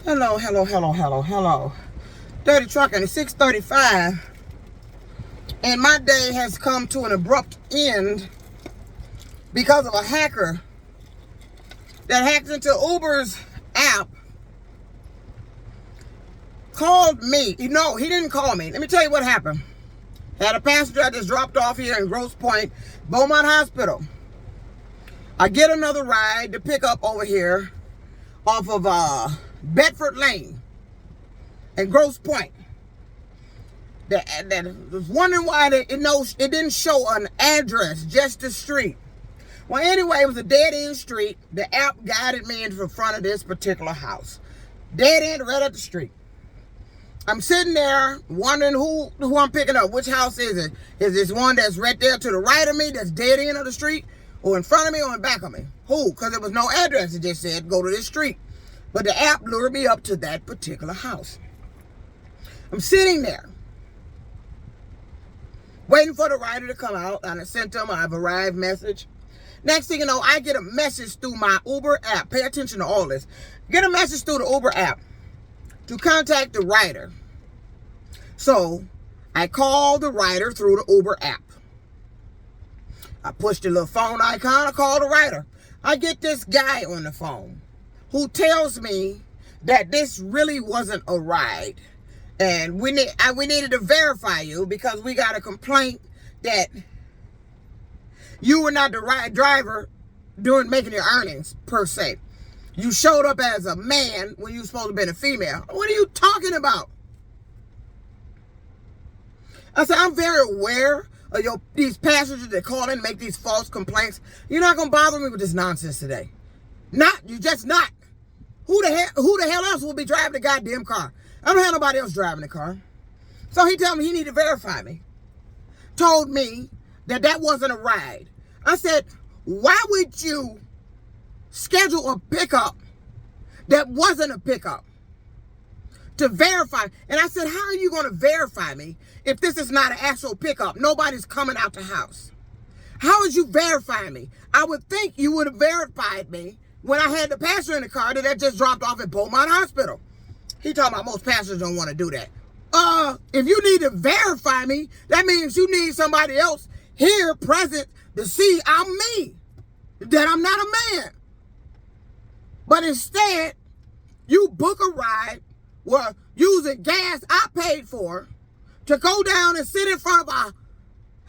Hello, hello, hello, hello, hello. Dirty Trucking, it's 6:35, and my day has come to an abrupt end because of a hacker that hacked into Uber's app, called me. No, he didn't call me. Let me tell you what happened. Had a passenger I just dropped off here in Grosse Pointe, Beaumont Hospital. I get another ride to pick up over here off of Bedford Lane and Grosse Pointe. That was wondering why it didn't show an address, just the street. Well, anyway, it was a dead-end street. The app guided me into the front of this particular house. Dead end right up the street. I'm sitting there wondering who I'm picking up. Which house is it? Is this one that's right there to the right of me, that's dead end of the street, or in front of me, or in back of me? Who? Because there was no address. It just said, go to this street. But the app lured me up to that particular house. I'm sitting there, waiting for the rider to come out. And I sent them I've arrived message. Next thing you know, I get a message through my Uber app. Pay attention to all this. Get a message through the Uber app to contact the rider. So I called the rider through the Uber app. I pushed the little phone icon. I called the rider. I get this guy on the phone who tells me that this really wasn't a ride, and we needed to verify you because we got a complaint that you were not the right driver during making your earnings, per se. You showed up as a man when you were supposed to have been a female. What are you talking about? I said, I'm very aware of these passengers that call in and make these false complaints. You're not going to bother me with this nonsense today. You're just not. Who the hell else will be driving the goddamn car? I don't have nobody else driving the car. So he told me he needed to verify me. Told me that wasn't a ride. I said, why would you schedule a pickup that wasn't a pickup to verify? And I said, how are you going to verify me if this is not an actual pickup? Nobody's coming out the house. How would you verify me? I would think you would have verified me when I had the passenger in the car that I just dropped off at Beaumont Hospital. He talking about most passengers don't want to do that. If you need to verify me, that means you need somebody else here present to see I'm me, that I'm not a man. But instead, you book a ride where using gas I paid for to go down and sit in front of a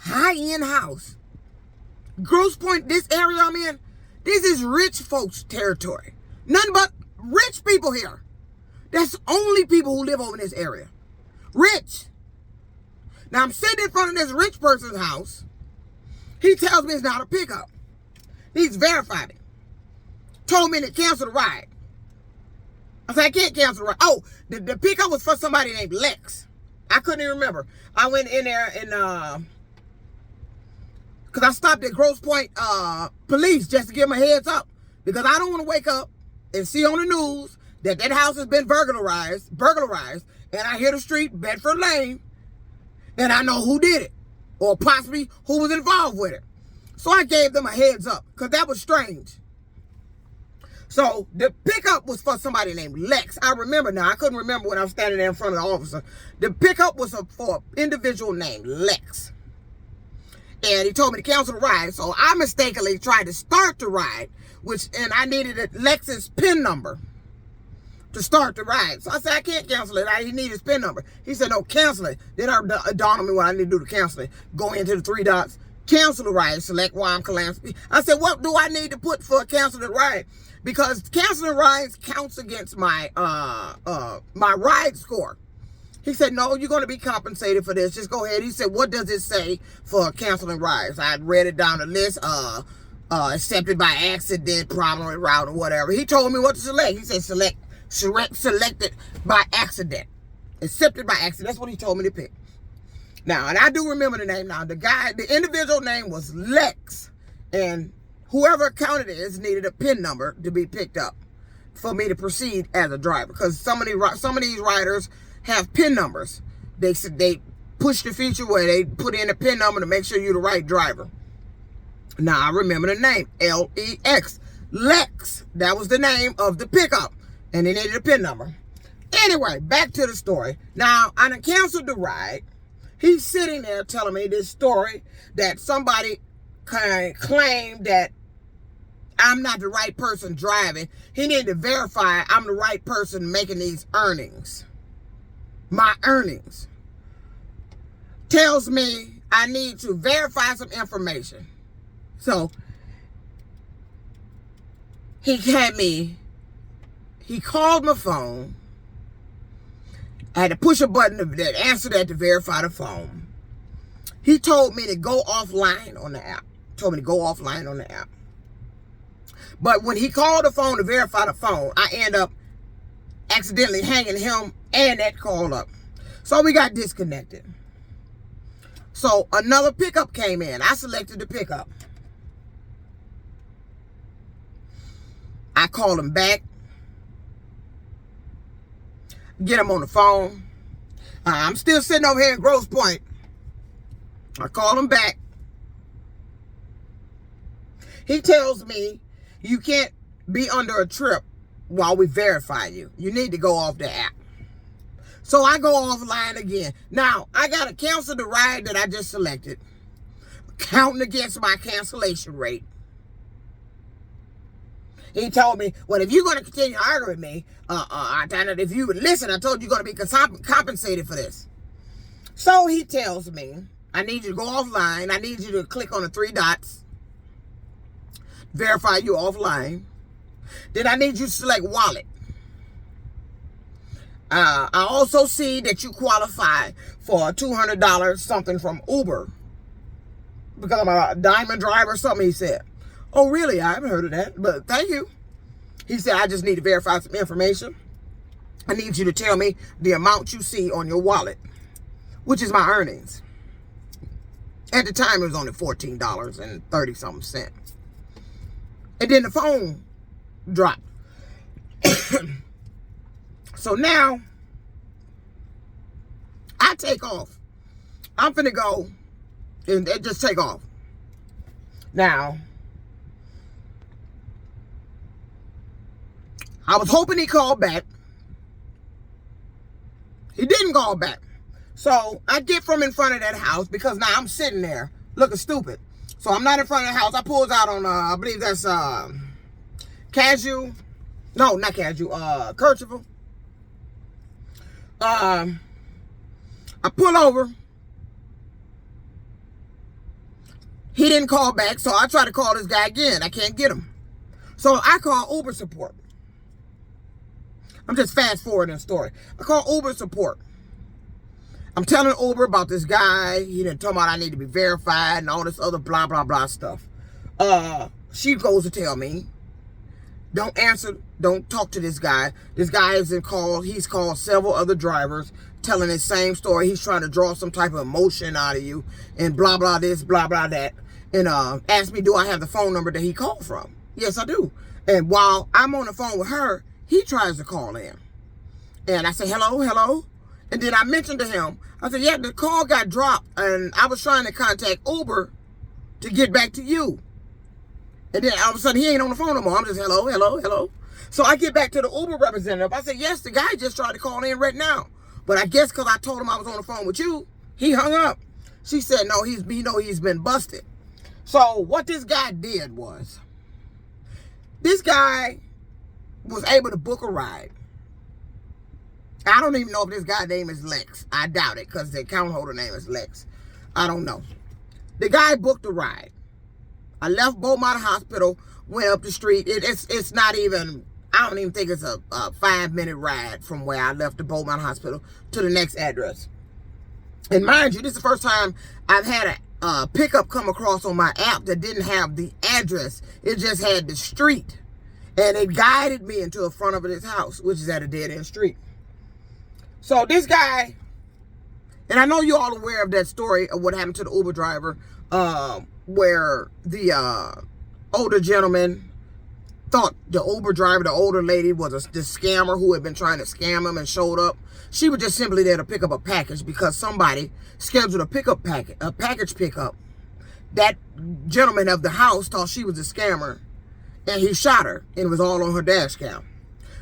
high-end house. Grosse Pointe, this area I'm in, this is rich folks' territory. Nothing but rich people here. That's only people who live over in this area. Rich. Now I'm sitting in front of this rich person's house. He tells me it's not a pickup. He's verified it. Told me to cancel the ride. I said, I can't cancel the ride. Oh, the pickup was for somebody named Lex. I couldn't even remember. I went in there and because I stopped at Grosse Pointe police just to give them a heads up. Because I don't want to wake up and see on the news that house has been burglarized, and I hear the street, Bedford Lane, and I know who did it, or possibly who was involved with it. So I gave them a heads up, because that was strange. So the pickup was for somebody named Lex. I remember now. I couldn't remember when I was standing there in front of the officer. The pickup was for an individual named Lex. And he told me to cancel the ride. So I mistakenly tried to start the ride, and I needed Lex's PIN number to start the ride. So I said, I can't cancel it. He needed his PIN number. He said, no, cancel it. Then it dawned on me what I need to do to cancel it. Go into the three dots, cancel the ride, select why I'm canceling. I said, what do I need to put for cancel the ride? Because canceling rides counts against my my ride score. He said, no, you're going to be compensated for this. Just go ahead. He said, what does it say for canceling rides? I read it down the list. Accepted by accident, problem with route, or whatever. He told me what to select. He said, selected by accident. Accepted by accident. That's what he told me to pick. Now, and I do remember the name now. The individual name was Lex. And whoever account it is needed a PIN number to be picked up for me to proceed as a driver. Because some of these riders have PIN numbers. They push the feature where they put in a PIN number to make sure you're the right driver. Now I remember the name, L-E-X. Lex. That was the name of the pickup. And they needed a PIN number. Anyway, back to the story. Now, I done canceled the ride. He's sitting there telling me this story that somebody claimed that I'm not the right person driving. He needed to verify I'm the right person making these earnings. My earnings. Tells me I need to verify some information. So, he called my phone. I had to push a button that answered that to verify the phone. He told me to go offline on the app. But when he called the phone to verify the phone, I end up accidentally hanging him and that call up. So we got disconnected. So another pickup came in. I selected the pickup. I called him back. Get him on the phone. I'm still sitting over here in Grosse Pointe. I call him back. He tells me, you can't be under a trip while we verify you. You need to go off the app. So I go offline again. Now, I got to cancel the ride that I just selected, counting against my cancellation rate. He told me, well, if you're going to continue arguing with me, if you would listen, I told you you're going to be compensated for this. So he tells me, I need you to go offline. I need you to click on the 3 dots. Verify you offline. Then I need you to select wallet. I also see that you qualify for $200 something from Uber. Because I'm a diamond driver or something, he said. Oh, really? I haven't heard of that, but thank you. He said, I just need to verify some information. I need you to tell me the amount you see on your wallet, which is my earnings. At the time, it was only $14.30-something. And then the phone dropped. So now, I take off. I'm finna go and just take off. Now, I was hoping he called back. He didn't call back. So I get from in front of that house because now I'm sitting there looking stupid. So I'm not in front of the house. I pulls out on, I believe that's Casual. No, not Casual. Kercheval. I pull over. He didn't call back, so I try to call this guy again. I can't get him. So I call Uber support. I'm just fast forwarding the story. I call Uber support. I'm telling Uber about this guy. He didn't tell me I need to be verified and all this other blah, blah, blah stuff. She goes to tell me, don't answer, don't talk to this guy. This guy isn't called. He's called several other drivers telling the same story. He's trying to draw some type of emotion out of you and blah, blah this, blah, blah that. And asked me, do I have the phone number that he called from? Yes, I do. And while I'm on the phone with her, he tries to call in. And I say, hello, hello. And then I mentioned to him, I said, yeah, the call got dropped. And I was trying to contact Uber to get back to you. And then all of a sudden, he ain't on the phone no more. I'm just, hello, hello, hello. So I get back to the Uber representative. I said, yes, the guy just tried to call in right now. But I guess because I told him I was on the phone with you, he hung up. She said, no, he's been busted. So what this guy did was, this guy was able to book a ride. I don't even know if this guy's name is Lex. I doubt it because the account holder name is Lex. I don't know. The guy booked a ride. I left Beaumont Hospital, went up the street. It's not even, I don't even think it's a 5-minute ride from where I left the Beaumont Hospital to the next address. And mind you, this is the first time I've had a pickup come across on my app that didn't have the address. It just had the street. And it guided me into the front of his house, which is at a dead-end street. So this guy, and I know you all aware of that story of what happened to the Uber driver, where the older gentleman thought the Uber driver, the older lady, was this scammer who had been trying to scam him and showed up. She was just simply there to pick up a package because somebody scheduled a package pickup. That gentleman of the house thought she was a scammer, and he shot her, and it was all on her dash cam.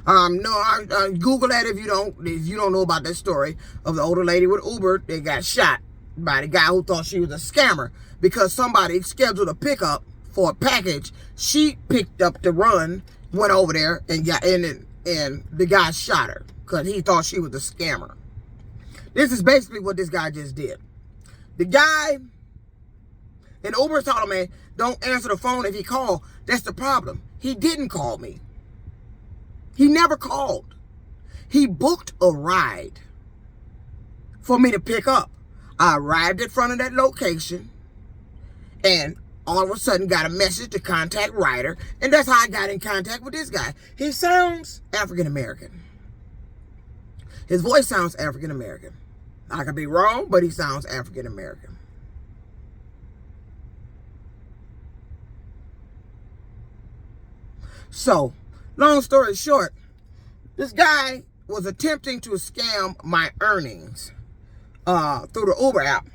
No, I Google that if you don't know about that story of the older lady with Uber that got shot by the guy who thought she was a scammer because somebody scheduled a pickup for a package. She picked up the run, went over there, and the guy shot her because he thought she was a scammer. This is basically what this guy just did. The guy in Uber told him, man, don't answer the phone if he called. That's the problem. He didn't call me. He never called. He booked a ride for me to pick up. I arrived in front of that location and all of a sudden got a message to contact Ryder, and that's how I got in contact with this guy. He sounds African American. His voice sounds African American. I could be wrong, but he sounds African American. So, long story short, this guy was attempting to scam my earnings through the Uber app.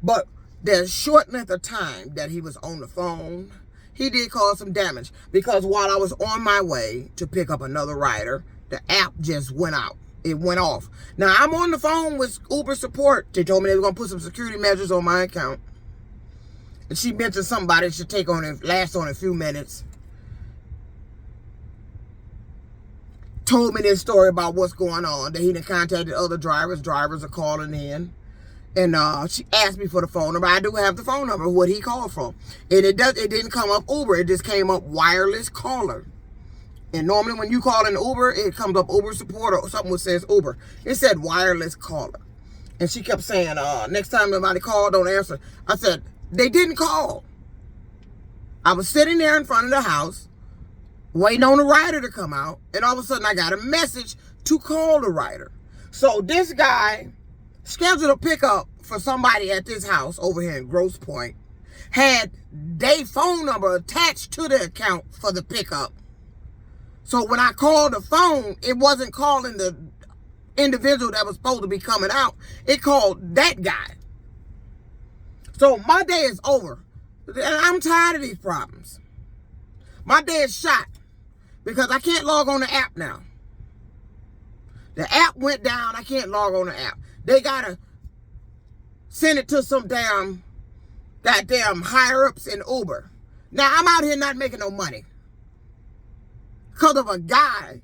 But the short length of time that he was on the phone, he did cause some damage. Because while I was on my way to pick up another rider, the app just went out. It went off. Now, I'm on the phone with Uber support. They told me they were going to put some security measures on my account. And she mentioned somebody should last on a few minutes. Told me this story about what's going on, that he done contacted other drivers. Drivers are calling in. And she asked me for the phone number. I do have the phone number, what he called from. And it didn't come up Uber. It just came up wireless caller. And normally when you call in Uber, it comes up Uber support or something that says Uber. It said wireless caller. And she kept saying, next time somebody called, don't answer. I said, they didn't call. I was sitting there in front of the house, waiting on the rider to come out, and all of a sudden I got a message to call the rider. So this guy scheduled a pickup for somebody at this house over here in Grosse Pointe, had their phone number attached to the account for the pickup. So when I called the phone, it wasn't calling the individual that was supposed to be coming out. It called that guy. So my day is over. And I'm tired of these problems. My day is shot because I can't log on the app now. The app went down. I can't log on the app. They got to send it to some goddamn higher-ups in Uber. Now, I'm out here not making no money because of a guy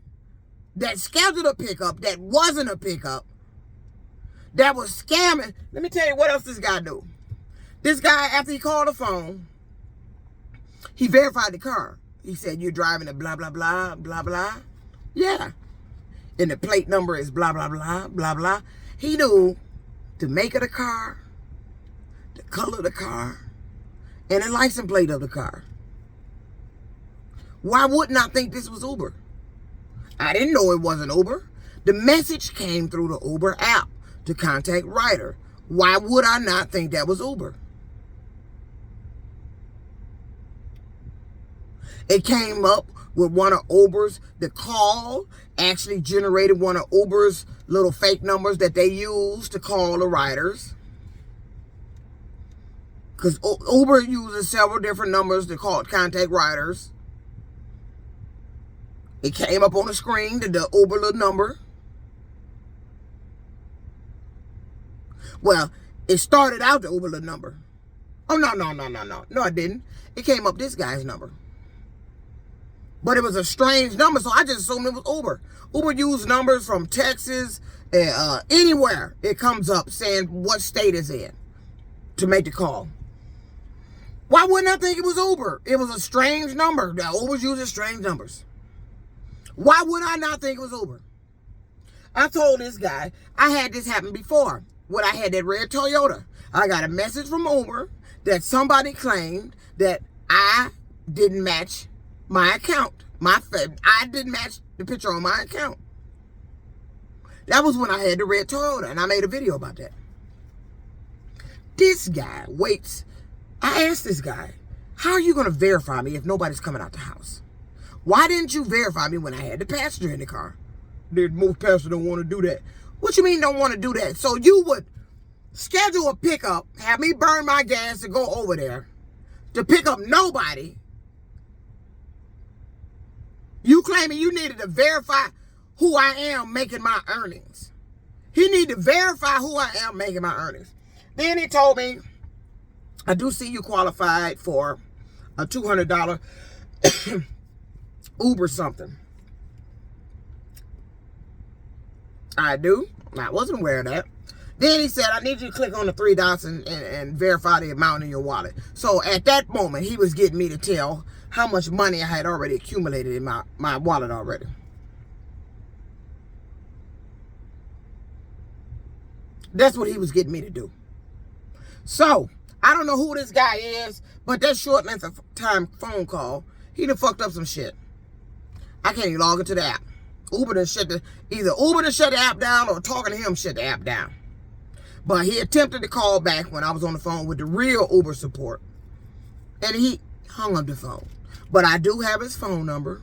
that scheduled a pickup that wasn't a pickup, that was scamming. Let me tell you what else this guy do. This guy, after he called the phone, he verified the car. He said, you're driving a blah, blah, blah, blah, blah. Yeah. And the plate number is blah, blah, blah, blah, blah. He knew the make of the car, the color of the car, and the license plate of the car. Why wouldn't I think this was Uber? I didn't know it wasn't Uber. The message came through the Uber app to contact Ryder. Why would I not think that was Uber? It came up with one of Uber's, the call actually generated one of Uber's little fake numbers that they use to call the riders. Because Uber uses several different numbers to contact riders. It came up on the screen, the Uber little number. Well, it started out the Uber little number. Oh, no. No, it didn't. It came up this guy's number. But it was a strange number, so I just assumed it was Uber. Uber used numbers from Texas, anywhere. It comes up saying what state it's in to make the call. Why wouldn't I think it was Uber? It was a strange number. Uber's using strange numbers. Why would I not think it was Uber? I told this guy, I had this happen before when I had that red Toyota. I got a message from Uber that somebody claimed that I didn't match my account. I didn't match the picture on my account. That was when I had the red Toyota, and I made a video about that. This guy waits. I asked this guy, how are you going to verify me if nobody's coming out the house? Why didn't you verify me when I had the passenger in the car? Most passengers don't want to do that. What you mean don't want to do that? So you would schedule a pickup, have me burn my gas to go over there to pick up nobody. You claiming you needed to verify who I am making my earnings. He need to verify who I am making my earnings. Then he told me, I do see you qualified for a $200 Uber something. I do. I wasn't aware of that. Then he said, I need you to click on the 3 dots and verify the amount in your wallet. So at that moment, he was getting me to tell how much money I had already accumulated in my wallet already. That's what he was getting me to do. So, I don't know who this guy is, but that short length of time phone call, he done fucked up some shit. I can't even log into the app. Uber done shut the app down, or talking to him shut the app down. But he attempted to call back when I was on the phone with the real Uber support. And he hung up the phone. But I do have his phone number.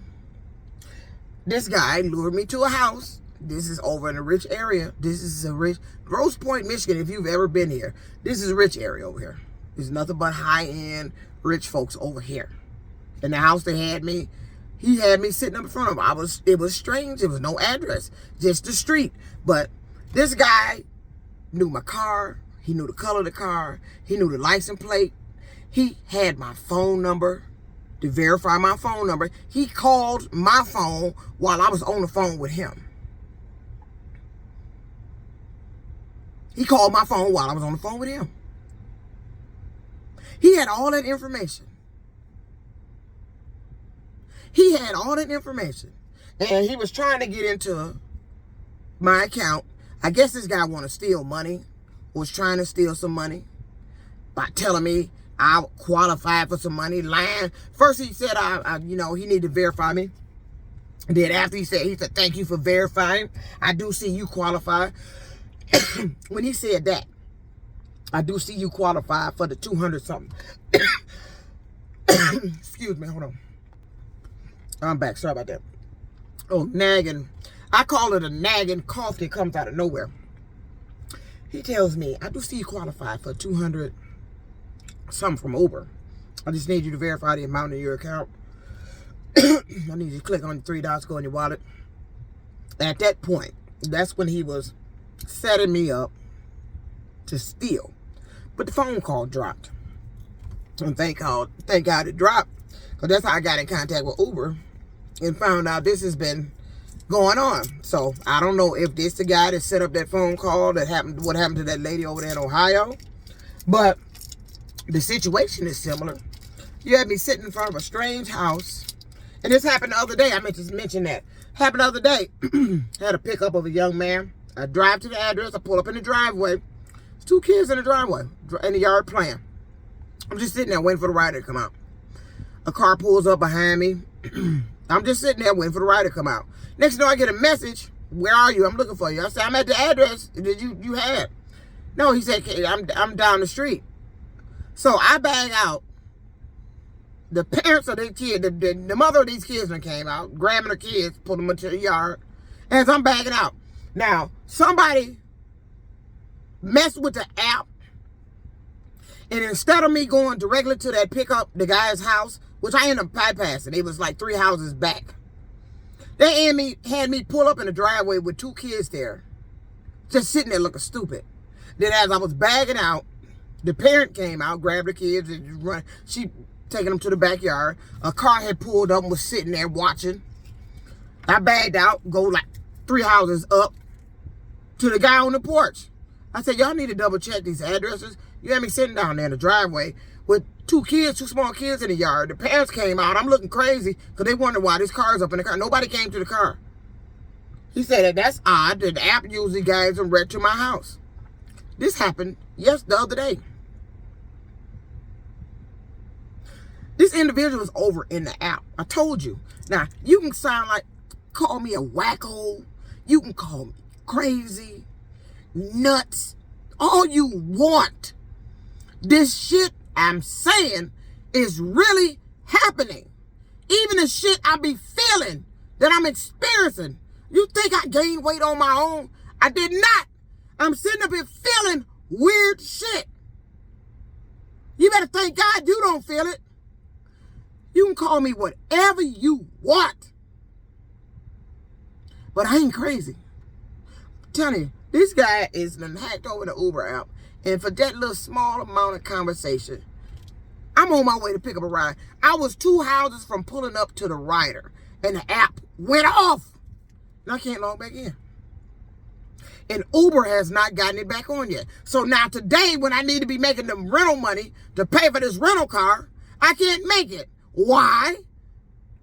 This guy lured me to a house. This is over in a rich area. This is a rich, Grosse Pointe, Michigan, if you've ever been here. This is a rich area over here. There's nothing but high-end rich folks over here. In the house they had me, he had me sitting up in front of him. It was strange. There was no address, just the street. But this guy knew my car. He knew the color of the car. He knew the license plate. He had my phone number to verify my phone number. He called my phone while I was on the phone with him. He called my phone while I was on the phone with him. He had all that information. He had all that information. And he was trying to get into my account. I guess this guy wanted to steal money. Was trying to steal some money by telling me I qualified for some money, lying. First he said, he needed to verify me. And then after he said, thank you for verifying. I do see you qualify. When he said that, I do see you qualify for the 200 something. Excuse me, hold on. I'm back, sorry about that. Oh, nagging. I call it a nagging cough that comes out of nowhere. He tells me, I do see you qualify for 200 something from Uber. I just need you to verify the amount in your account. I need you to click on the 3 dots, go in your wallet. At that point, that's when he was setting me up to steal. But the phone call dropped. And thank God it dropped. Because that's how I got in contact with Uber and found out this has been going on. So I don't know if this the guy that set up that phone call what happened to that lady over there in Ohio. But the situation is similar. You had me sitting in front of a strange house. And this happened the other day. I meant to mention that. Happened the other day. Had a pickup of a young man. I drive to the address. I pull up in the driveway. There's 2 kids in the driveway, in the yard playing. I'm just sitting there waiting for the rider to come out. A car pulls up behind me. I'm just sitting there waiting for the rider to come out. Next thing I get a message. Where are you? I'm looking for you. I said, I'm at the address that you had. No, he said, I'm down the street. So I bag out. The parents of these kids, the mother of these kids came out, grabbing the kids, put them into the yard. As I'm bagging out. Now, somebody messed with the app. And instead of me going directly to that pickup, the guy's house, which I ended up bypassing, it was like 3 houses back. They had me pull up in the driveway with 2 kids there, just sitting there looking stupid. Then as I was bagging out, the parent came out, grabbed the kids, and run. She taking them to the backyard. A car had pulled up and was sitting there watching. I bagged out, go like 3 houses up to the guy on the porch. I said, y'all need to double check these addresses. You had me sitting down there in the driveway with 2 small kids in the yard. The parents came out. I'm looking crazy because they wonder why this car's up in the car. Nobody came to the car. He said that's odd. That the app usually guides them right to my house. This happened the other day. This individual was over in the app. I told you. Now, you can call me a wacko. You can call me crazy, nuts, all you want. This shit I'm saying is really happening. Even the shit I be feeling that I'm experiencing. You think I gained weight on my own? I did not. I'm sitting up here feeling weird shit. You better thank God you don't feel it. You can call me whatever you want. But I ain't crazy. I'm telling you, this guy is been hacked over the Uber app. And for that little small amount of conversation, I'm on my way to pick up a ride. I was 2 houses from pulling up to the rider, and the app went off. And I can't log back in. And Uber has not gotten it back on yet. So now today, when I need to be making the rental money to pay for this rental car, I can't make it. Why?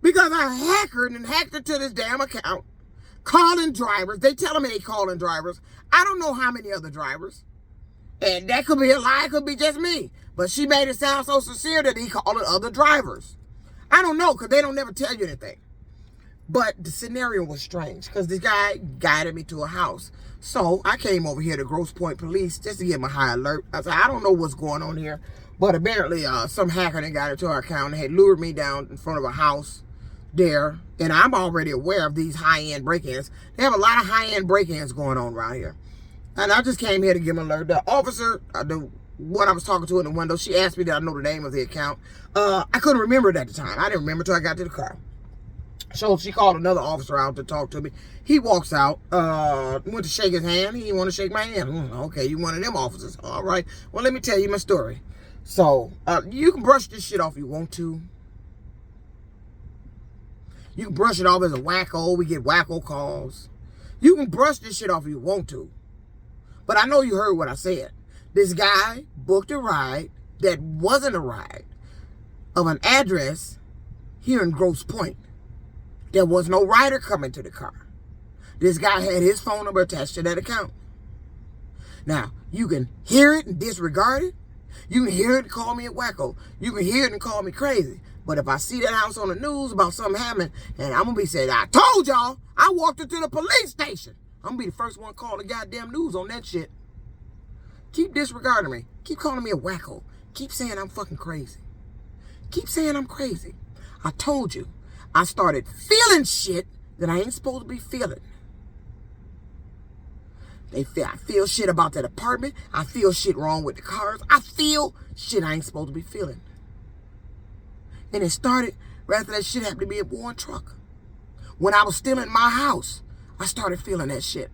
Because I hacked into this damn account, calling drivers. They telling me they calling drivers. I don't know how many other drivers. And that could be a lie, it could be just me. But she made it sound so sincere that he calling other drivers. I don't know, because they don't never tell you anything. But the scenario was strange, because this guy guided me to a house. So I came over here to Grosse Pointe Police just to get my high alert. I said, I don't know what's going on here. But apparently some hacker that got into our account and had lured me down in front of a house there. And I'm already aware of these high-end break-ins. They have a lot of high-end break-ins going on around here. And I just came here to give him an alert. The officer, the one I was talking to in the window, she asked me that I know the name of the account. I couldn't remember it at the time. I didn't remember until I got to the car. So she called another officer out to talk to me. He walks out, went to shake his hand. He didn't want to shake my hand. Okay, you one of them officers. All right. Well, let me tell you my story. So, you can brush this shit off if you want to. You can brush it off as a wacko. We get wacko calls. You can brush this shit off if you want to. But I know you heard what I said. This guy booked a ride that wasn't a ride of an address here in Grosse Pointe. There was no rider coming to the car. This guy had his phone number attached to that account. Now, you can hear it and disregard it. You can hear it and call me a wacko. You can hear it and call me crazy. But if I see that house on the news about something happening, and I'm going to be saying, I told y'all, I walked into the police station. I'm going to be the first one to call the goddamn news on that shit. Keep disregarding me. Keep calling me a wacko. Keep saying I'm fucking crazy. Keep saying I'm crazy. I told you. I started feeling shit that I ain't supposed to be feeling. I feel shit about that apartment. I feel shit wrong with the cars. I feel shit I ain't supposed to be feeling. And it started right after that shit happened to me at Warren Truck. When I was still in my house, I started feeling that shit.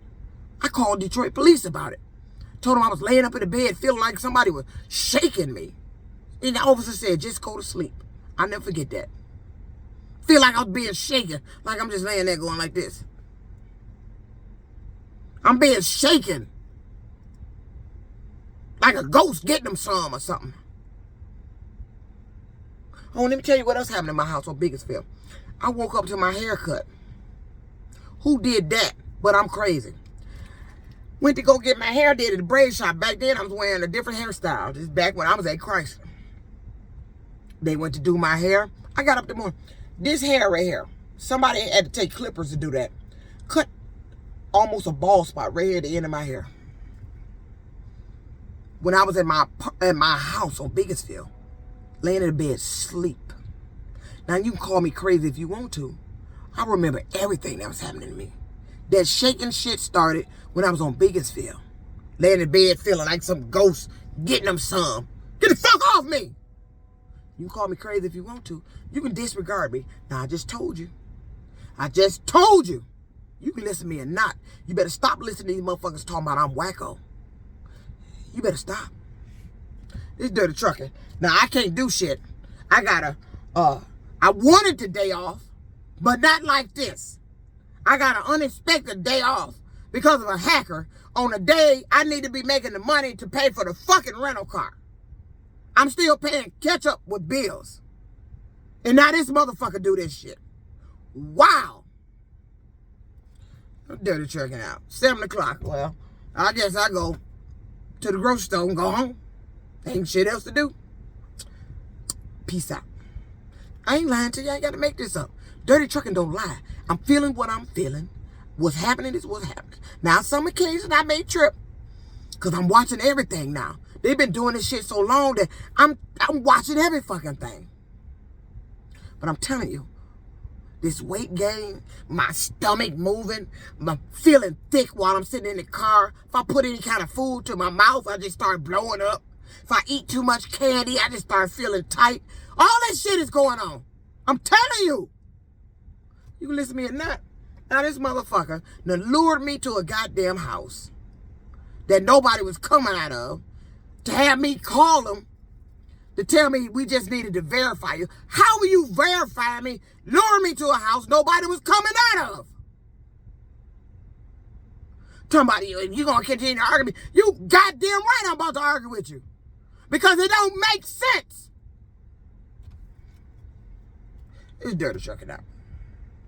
I called Detroit police about it. Told them I was laying up in the bed feeling like somebody was shaking me. And the officer said, just go to sleep. I'll never forget that. Feel like I was being shaken, like I'm just laying there going like this. I'm being shaken. Like a ghost getting them some or something. Oh, let me tell you what else happened in my house on Bakersfield. I woke up to my haircut. Who did that? But I'm crazy. Went to go get my hair did at the braid shop. Back then, I was wearing a different hairstyle. This is back when I was at Chrysler. They went to do my hair. I got up the morning. This hair right here, somebody had to take clippers to do that. Cut almost a bald spot right here at the end of my hair. When I was at my house on Bakersfield, laying in the bed, sleep. Now, you can call me crazy if you want to. I remember everything that was happening to me. That shaking shit started when I was on Bakersfield. Laying in bed feeling like some ghost getting them some. Get the fuck off me! You can call me crazy if you want to. You can disregard me. Now, I just told you. I just told you. You can listen to me or not. You better stop listening to these motherfuckers talking about I'm wacko. You better stop. This dirty trucking. Now, I can't do shit. I wanted the day off, but not like this. I got an unexpected day off because of a hacker on a day I need to be making the money to pay for the fucking rental car. I'm still paying catch up with bills. And now this motherfucker do this shit. Wow. I'm dirty checking out. 7 o'clock. Well, I guess I go to the grocery store and go home. Ain't shit else to do. Peace out. I ain't lying to you. I ain't got to make this up. Dirty trucking don't lie. I'm feeling what I'm feeling. What's happening is what's happening. Now, some occasions I may trip because I'm watching everything now. They've been doing this shit so long that I'm watching every fucking thing. But I'm telling you, this weight gain, my stomach moving, I'm feeling thick while I'm sitting in the car. If I put any kind of food to my mouth, I just start blowing up. If I eat too much candy, I just start feeling tight. All that shit is going on. I'm telling you. You can listen to me or not. Now this motherfucker done lured me to a goddamn house that nobody was coming out of to have me call him to tell me we just needed to verify you. How will you verify me, lure me to a house nobody was coming out of? Talking about you gonna continue to argue with me. You goddamn right I'm about to argue with you. Because it don't make sense. It's dirty trucking out.